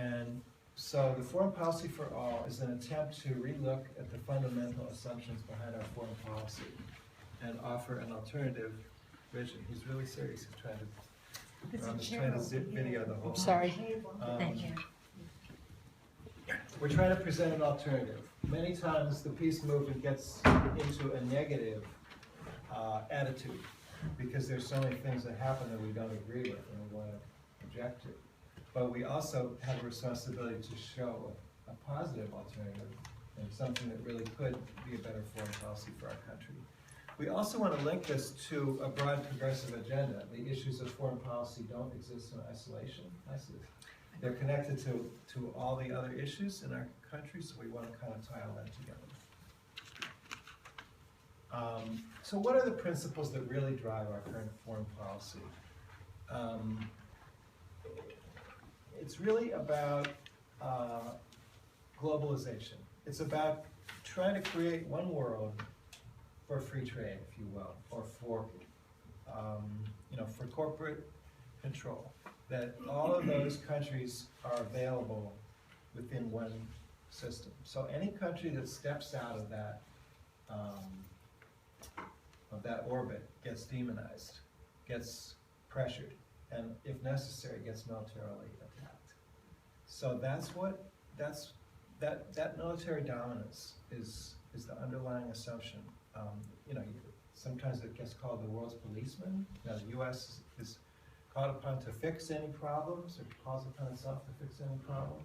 And so the Foreign Policy for All is an attempt to relook at the fundamental assumptions behind our foreign policy and offer an alternative vision. He's really serious. He's trying to, I'm just trying to zip video the whole. Sorry. Thank you. We're trying to present an alternative. Many times the peace movement gets into a negative attitude because there's so many things that happen that we don't agree with and we want to object to. But we also have a responsibility to show a positive alternative and something that really could be a better foreign policy for our country. We also want to link this to a broad progressive agenda. The issues of foreign policy don't exist in isolation. They're connected to all the other issues in our country, so we want to kind of tie all that together. So what are the principles that really drive our current foreign policy? It's really about globalization. It's about trying to create one world for free trade, if you will, or for for corporate control. That all of those countries are available within one system. So any country that steps out of that orbit gets demonized, gets pressured, and if necessary, gets militarily attacked. So that military dominance is the underlying assumption. Sometimes it gets called the world's policeman. Now the U.S. is called upon to fix any problems, or calls upon itself to fix any problem.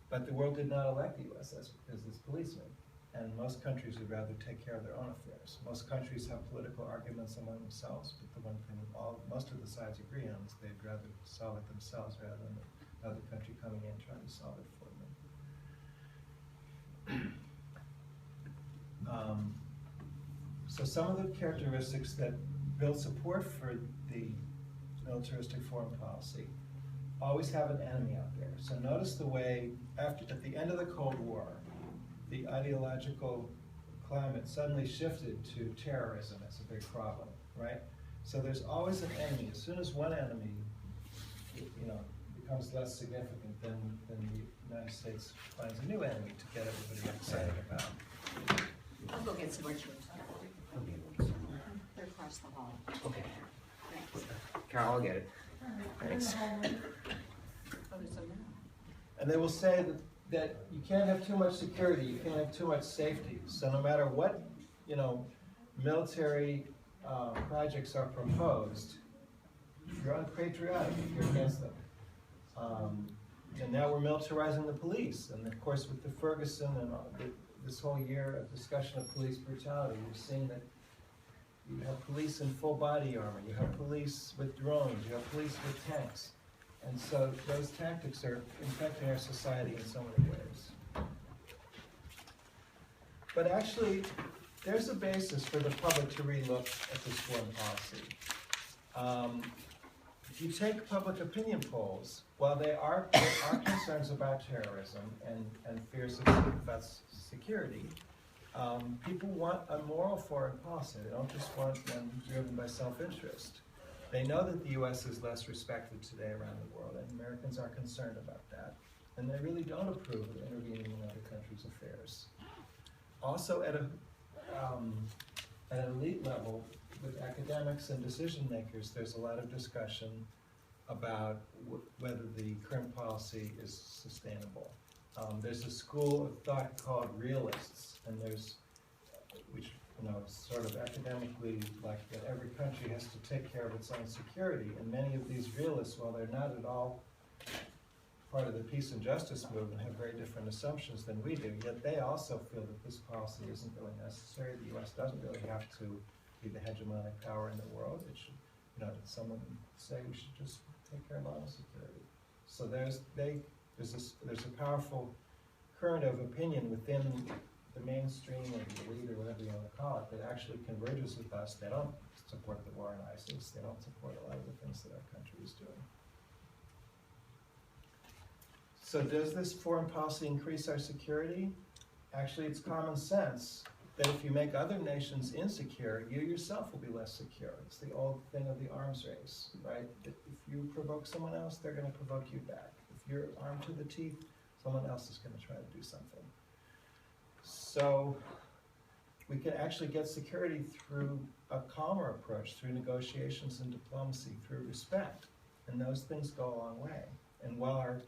But the world did not elect the U.S. as its policeman, and most countries would rather take care of their own affairs. Most countries have political arguments among themselves, but the one thing most of the sides agree on is they'd rather solve it themselves rather than another country coming in trying to solve it for them. So some of the characteristics that build support for the militaristic foreign policy always have an enemy out there. So notice the way, at the end of the Cold War, the ideological climate suddenly shifted to terrorism as a big problem, right? So there's always an enemy. As soon as one enemy, becomes less significant, then the United States finds a new enemy to get everybody excited about. I'll go get some more chairs. They're across the hall. Okay. Thanks. Carol, I'll get it. Thanks. And they will say that you can't have too much security, you can't have too much safety. So no matter what, military projects are proposed, you're unpatriotic if you're against them. And now we're militarizing the police. And of course with the Ferguson and this whole year of discussion of police brutality, we've seen that you have police in full body armor, you have police with drones, you have police with tanks. And so those tactics are infecting our society in so many ways. But actually, there's a basis for the public to relook at this foreign policy. If you take public opinion polls, while there are concerns about terrorism and fears about security, people want a moral foreign policy. They don't just want one driven by self-interest. They know that the U.S. is less respected today around the world, and Americans are concerned about that. And they really don't approve of intervening in other countries' affairs. Also, at an elite level, with academics and decision makers, there's a lot of discussion about whether the current policy is sustainable. There's a school of thought called realists, and which sort of academically, like that every country has to take care of its own security. And many of these realists, while they're not at all part of the peace and justice movement, have very different assumptions than we do. Yet they also feel that this policy isn't really necessary. The U.S. doesn't really have to be the hegemonic power in the world. It should, someone say we should just take care of our own security. So there's a powerful current of opinion within the mainstream or the elite or whatever you want to call it that actually converges with us. They don't support the war on ISIS. They don't support a lot of the things that our country is doing. So does this foreign policy increase our security? Actually, it's common sense that if you make other nations insecure, you yourself will be less secure. It's the old thing of the arms race, right? If you provoke someone else, they're going to provoke you back. If you're armed to the teeth, someone else is going to try to do something. So we can actually get security through a calmer approach, through negotiations and diplomacy, through respect. And those things go a long way. And while our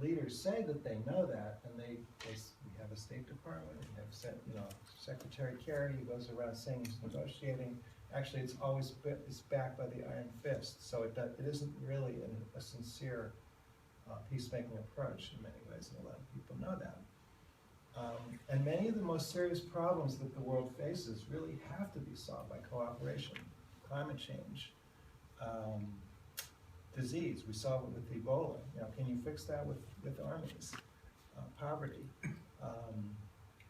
leaders say that they know that, and we have a State Department, we have Secretary Kerry, who goes around saying he's negotiating. Actually, it's always it's backed by the iron fist, so it isn't really a sincere peacemaking approach in many ways, and a lot of people know that. And many of the most serious problems that the world faces really have to be solved by cooperation. Climate change, disease, we saw it with Ebola. Can you fix that with armies? Poverty.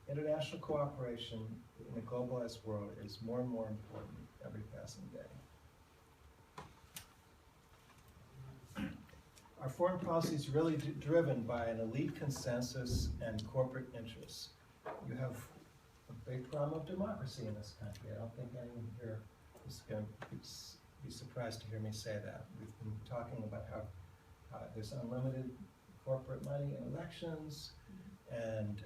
International cooperation in a globalized world is more and more important every passing day. Our foreign policy is really driven by an elite consensus and corporate interests. You have a big problem of democracy in this country. I don't think anyone here is going to be surprised to hear me say that. We've been talking about how there's unlimited corporate money in elections, and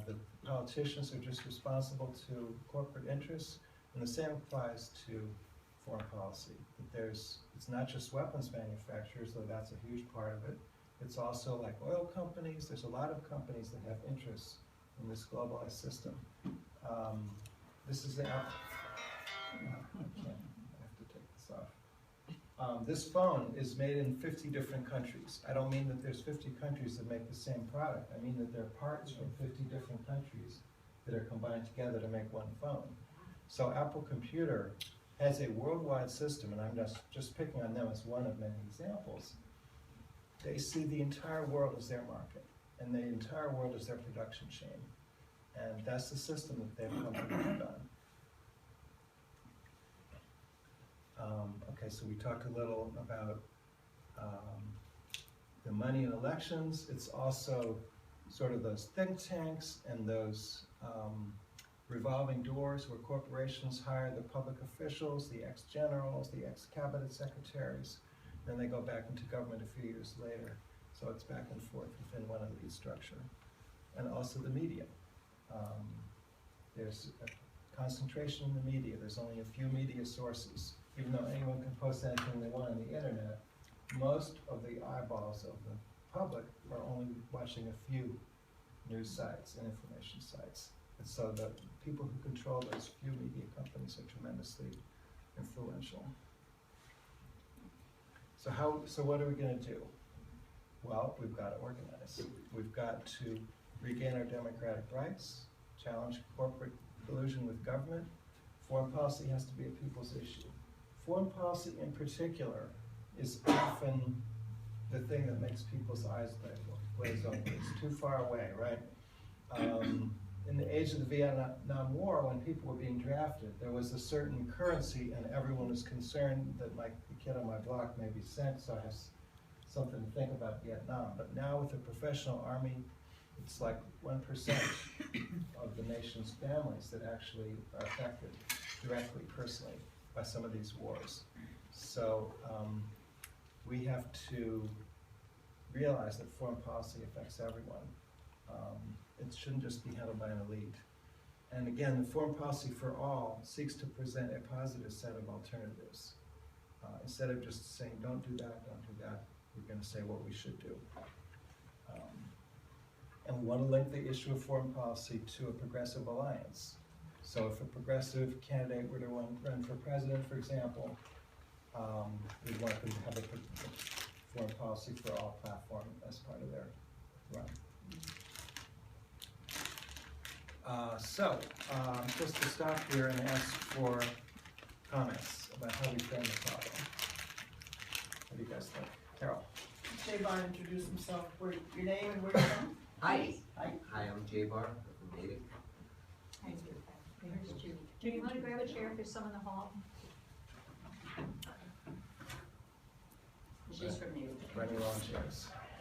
the politicians are just responsible to corporate interests, and the same applies to foreign policy. It's not just weapons manufacturers, though that's a huge part of it. It's also like oil companies. There's a lot of companies that have interests in this globalized system. This is the I have to take this off. This phone is made in 50 different countries. I don't mean that there's 50 countries that make the same product. I mean that there are parts from 50 different countries that are combined together to make one phone. So Apple Computer has a worldwide system, and I'm just picking on them as one of many examples. They see the entire world as their market, and the entire world as their production chain. And that's the system that they've come to depend on. Okay, so we talked a little about the money in elections. It's also sort of those think tanks and those revolving doors where corporations hire the public officials, the ex-generals, the ex-cabinet secretaries, then they go back into government a few years later. So it's back and forth within one elite structure. And also the media. There's a concentration in the media. There's only a few media sources. Even though anyone can post anything they want on the internet, most of the eyeballs of the public are only watching a few news sites and information sites. And so the people who control those few media companies are tremendously influential. So what are we going to do? Well, we've got to organize. We've got to regain our democratic rights, challenge corporate collusion with government. Foreign policy has to be a people's issue. Foreign policy in particular is often the thing that makes people's eyes glaze over. It's too far away, right? In the age of the Vietnam War, when people were being drafted, there was a certain currency, and everyone was concerned that the kid on my block may be sent, so I have something to think about Vietnam. But now with the professional army, it's like 1% of the nation's families that actually are affected directly, personally, by some of these wars. So we have to realize that foreign policy affects everyone. It shouldn't just be handled by an elite. And again, the foreign policy for all seeks to present a positive set of alternatives. Instead of just saying, don't do that, we're going to say what we should do. And we want to link the issue of foreign policy to a progressive alliance. So if a progressive candidate were to run for president, for example, we'd want them to have a foreign policy for all platform as part of their run. Just to stop here and ask for comments about how we frame the problem. What do you guys think? Carol? Jay Barr introduce himself. Your name and where you're from? Hi. Hi. Hi, I'm Jay Barr from Natick. Here's Judy. Judy, you want to grab a chair if there's some in the hall? She's from Natick. Running long chairs.